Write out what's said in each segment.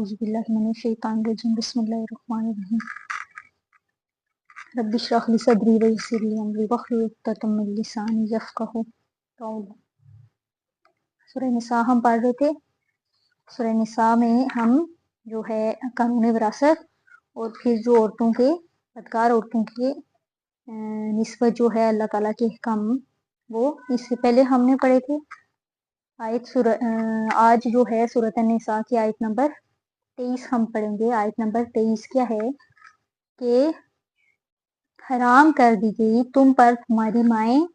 बिस्मिल्लाहिर्रहमानिर्रहीम बिस्मिल्लाहिर्रहमानिर्रहीम रब्बि इश्रह ली सदरी व यस्सिर ली अमरी वहलुल उक़दतम मिन लिसानी यफ़क़हू क़ौली। सूरह निसा हम पढ़ रहे थे। सूरह निसा में हम जो है कानून विरासत और फिर जो औरतों के बदकार औरतों के निस्बत जो है अल्लाह ताला के अहकाम वो इससे पहले हमने पढ़े थे। आज जो है सूरत निसा की आयत नंबर 23 हम पढ़ेंगे। आयत नंबर 23 क्या है कि हराम कर दी गई तुम पर तुम्हारी माएँ,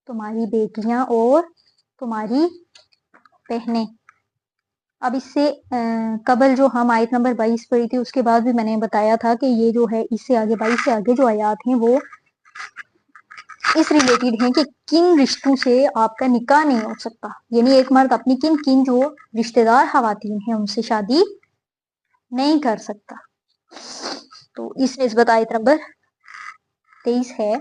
तुम्हारी बेटियां और तुम्हारी बहनें। अब इससे कबल जो हम आयत नंबर 22 पढ़ी थी उसके बाद भी मैंने बताया था कि ये जो है इससे आगे 22 से आगे जो आयत हैं वो इस रिलेटेड हैं कि किन रिश्तों से आपका निकाह नहीं हो सकता, यानी एक मर्द अपनी किन किन जो रिश्तेदार खवातीन हैं उनसे शादी नहीं कर सकता। तो इस निस्बत आयत नंबर 23 है,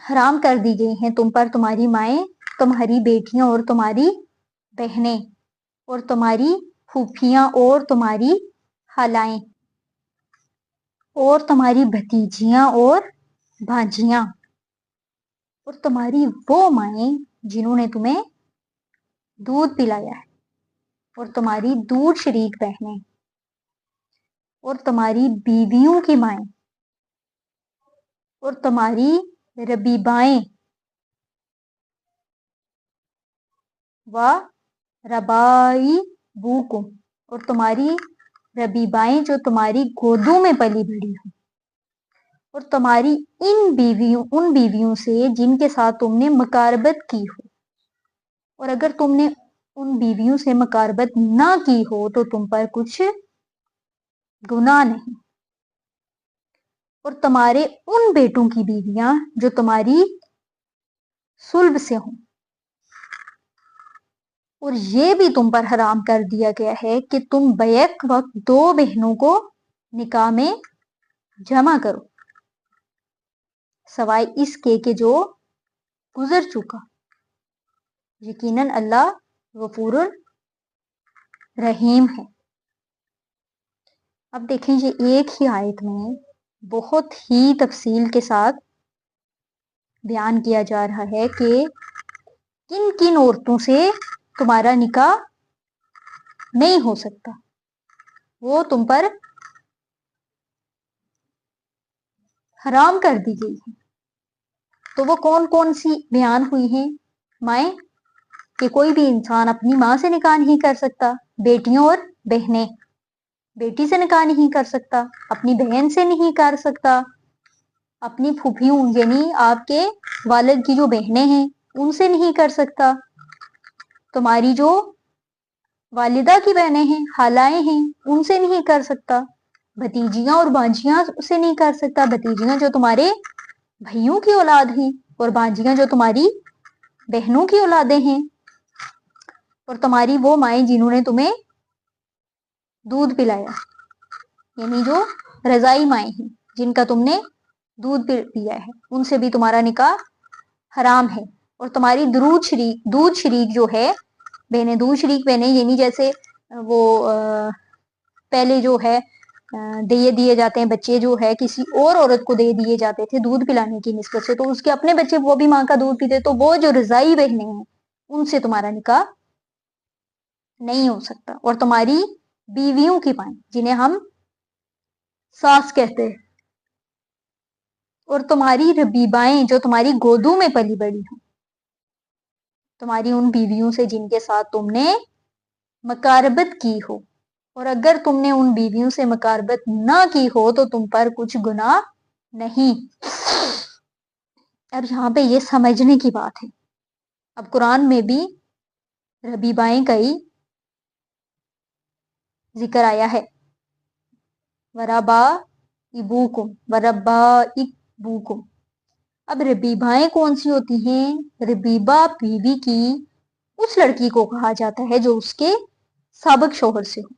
हराम कर दी गई हैं तुम पर तुम्हारी माएँ, तुम्हारी बेटियां और तुम्हारी बहनें और तुम्हारी फूफियां और तुम्हारी खालाएं और तुम्हारी भतीजियां और भांजियां और तुम्हारी वो माएँ जिन्होंने तुम्हें दूध पिलाया है और तुम्हारी दूध शरीक बहनें और तुम्हारी बीवियों की माएँ और तुम्हारी रबीबाएं व रबाई बूकुम और तुम्हारी रबीबाएं जो तुम्हारी गोदों में पली बड़ी हो और तुम्हारी उन बीवियों से जिनके साथ तुमने मकारबत की हो, और अगर तुमने उन बीवियों से मकारबत ना की हो तो तुम पर कुछ गुनाह नहीं, और तुम्हारे उन बेटों की बीवियां जो तुम्हारी सुल्ब से हों, और ये भी तुम पर हराम कर दिया गया है कि तुम बैक वक्त दो बहनों को निकाह में जमा करो सवाए इसके कि जो गुजर चुका, यकीनन अल्लाह गफूरुर रहीम है। अब देखें ये एक ही आयत में बहुत ही तफसील के साथ बयान किया जा रहा है कि किन किन औरतों से तुम्हारा निकाह नहीं हो सकता, वो तुम पर हराम कर दी गई है। तो वो कौन कौन सी बयान हुई हैं? माएँ कि कोई भी इंसान अपनी माँ से निकाह नहीं कर सकता, बेटियां और बहनें, बेटी से निकाह नहीं कर सकता, अपनी बहन से नहीं कर सकता, अपनी फूफियों यानी आपके वालिद की जो बहनें हैं उनसे नहीं कर सकता, तुम्हारी जो वालिदा की बहनें हैं खालाएं हैं उनसे नहीं कर सकता, भतीजियां और बांजियां से नहीं कर सकता, भतीजियां जो तुम्हारे भाइयों की औलाद हैं और बांजियां जो तुम्हारी बहनों की औलादें हैं, और तुम्हारी वो माएँ जिन्होंने तुम्हें दूध पिलाया, यानी जो रजाई माएँ हैं जिनका तुमने दूध पिया है उनसे भी तुम्हारा निकाह हराम है। और तुम्हारी दूध शरीक जो है बहनें, दूध शरीक बहनें यानी जैसे वो पहले जो है दिए जाते हैं बच्चे जो है किसी और औरत को दे दिए जाते थे दूध पिलाने की निस्बत से, तो उसके अपने बच्चे वो भी माँ का दूध पीते, तो वो जो रजाई बहनें हैं उनसे तुम्हारा निकाह नहीं हो सकता। और तुम्हारी बीवियों की माएँ जिन्हें हम सास कहते हैं, और तुम्हारी रबीबाएं जो तुम्हारी गोदों में पली बड़ी हो, तुम्हारी उन बीवियों से जिनके साथ तुमने मकारबत की हो, और अगर तुमने उन बीवियों से मकारबत ना की हो तो तुम पर कुछ गुनाह नहीं। अब यहाँ पे ये समझने की बात है, अब कुरान में भी रबीबाएं का ही जिक्र आया है, वरबा इबूकुम वरबा इबूकुम। अब रबीबाएं कौन सी होती हैं? रबीबा बीवी की उस लड़की को कहा जाता है जो उसके साबिक शोहर से हो,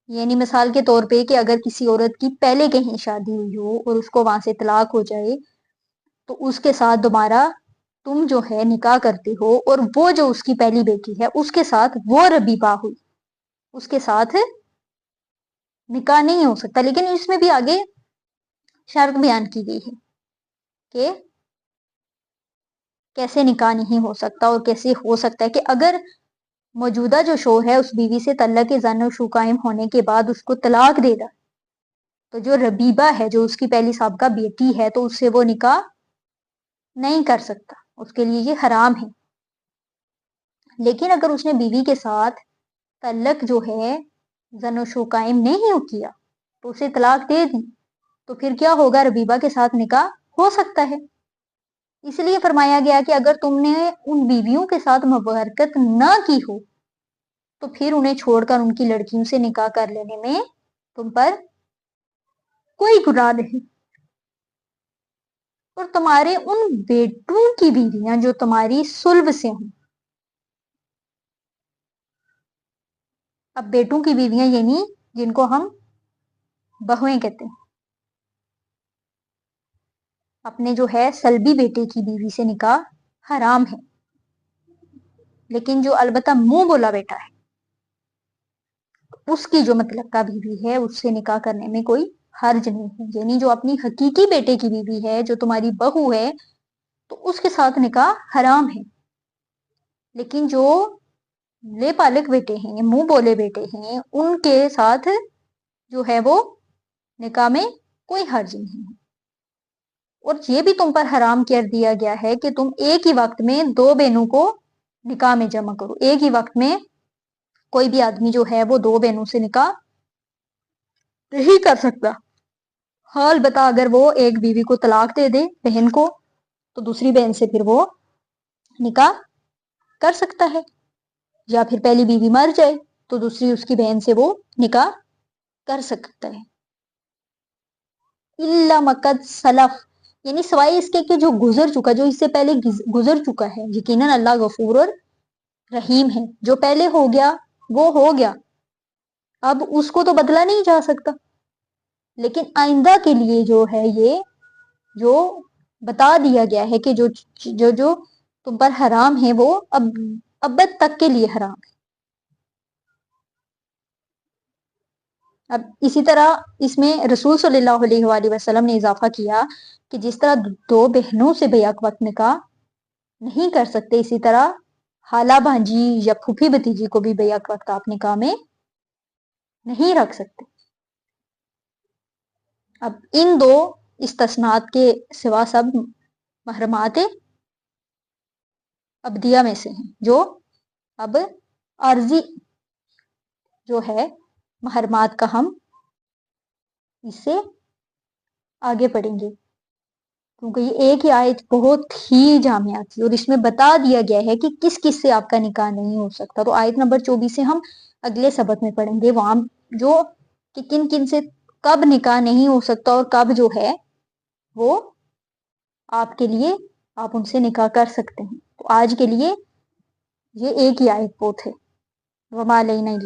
यानी मिसाल के तौर पे कि अगर किसी औरत की पहले कहीं शादी हुई हो और उसको वहां से तलाक हो जाए तो उसके साथ दोबारा तुम जो है निकाह करते हो, और वो जो उसकी पहली बेटी है उसके साथ वो रबीबा हुई, اس کے ساتھ نکاح نہیں ہو سکتا. لیکن اس میں بھی آگے شرط بیان کی گئی ہے کہ کیسے نکاح نہیں ہو سکتا اور کیسے ہو سکتا ہے کہ اگر موجودہ جو شوہر ہے اس بیوی سے تعلق زن و شو قائم ہونے کے بعد اس کو طلاق دے گا تو جو ربیبہ ہے جو اس کی پہلی سابقہ بیٹی ہے تو اس سے وہ نکاح نہیں کر سکتا, اس کے لیے یہ حرام ہے. لیکن اگر اس نے بیوی کے ساتھ تعلق جو ہے زن و شو قائم نہیں کیا تو اسے طلاق دے دی تو پھر کیا ہوگا, ربیبہ کے ساتھ نکاح ہو سکتا ہے. اس لیے فرمایا گیا کہ اگر تم نے ان بیویوں کے ساتھ مبارکت نہ کی ہو تو پھر انہیں چھوڑ کر ان کی لڑکیوں سے نکاح کر لینے میں تم پر کوئی گناہ نہیں. اور تمہارے ان بیٹوں کی بیویاں جو تمہاری صلب سے ہوں, اب بیٹوں کی بیویاں یعنی جن کو ہم بہویں کہتے ہیں, اپنے جو ہے سلبی بیٹے کی بیوی سے نکاح حرام ہے. لیکن جو البتہ منہ بولا بیٹا ہے اس کی جو متلقہ بیوی ہے اس سے نکاح کرنے میں کوئی حرج نہیں ہے. یعنی جو اپنی حقیقی بیٹے کی بیوی ہے جو تمہاری بہو ہے تو اس کے ساتھ نکاح حرام ہے. لیکن جو لے پالک بیٹے ہیں, منہ بولے بیٹے ہیں, ان کے ساتھ جو ہے وہ نکاح میں کوئی حرج نہیں ہے. اور یہ بھی تم پر حرام کر دیا گیا ہے کہ تم ایک ہی وقت میں دو بہنوں کو نکاح میں جمع کرو. ایک ہی وقت میں کوئی بھی آدمی جو ہے وہ دو بہنوں سے نکاح نہیں کر سکتا. حال بتا اگر وہ ایک بیوی کو طلاق دے دے بہن کو تو دوسری بہن سے پھر وہ نکاح کر سکتا ہے, یا پھر پہلی بیوی مر جائے تو دوسری اس کی بہن سے وہ نکاح کر سکتا ہے. الا مقد سلف, یعنی سوائے اس کے کہ جو گزر چکا, جو اس سے پہلے گزر چکا ہے. یقیناً اللہ غفور اور رحیم ہے, جو پہلے ہو گیا وہ ہو گیا, اب اس کو تو بدلا نہیں جا سکتا. لیکن آئندہ کے لیے جو ہے یہ جو بتا دیا گیا ہے کہ جو جو جو تم پر حرام ہے وہ ابد تک کے لیے حرام ہے. اب اسی طرح اس میں رسول صلی اللہ علیہ وآلہ وسلم نے اضافہ کیا کہ جس طرح دو بہنوں سے بیک وقت نکاح نہیں کر سکتے, اسی طرح خالہ بھانجی یا پھوپھی بھتیجی کو بھی بیک وقت آپ نکاح میں نہیں رکھ سکتے. اب ان دو استثناءات کے سوا سب محرمات ابدیہ میں سے ہیں جو اب عارضی جو ہے محرمات کا ہم اس سے آگے پڑھیں گے, کیونکہ یہ ایک ہی آیت بہت ہی جامع تھی اور اس میں بتا دیا گیا ہے کہ کس کس سے آپ کا نکاح نہیں ہو سکتا. تو آیت نمبر 24 سے ہم اگلے سبق میں پڑھیں گے وہاں جو کہ کن کن سے کب نکاح نہیں ہو سکتا اور کب جو ہے وہ آپ کے لیے آپ ان سے نکاح کر سکتے ہیں. تو آج کے لیے یہ ایک ہی آیت بہت ہے. وما علینا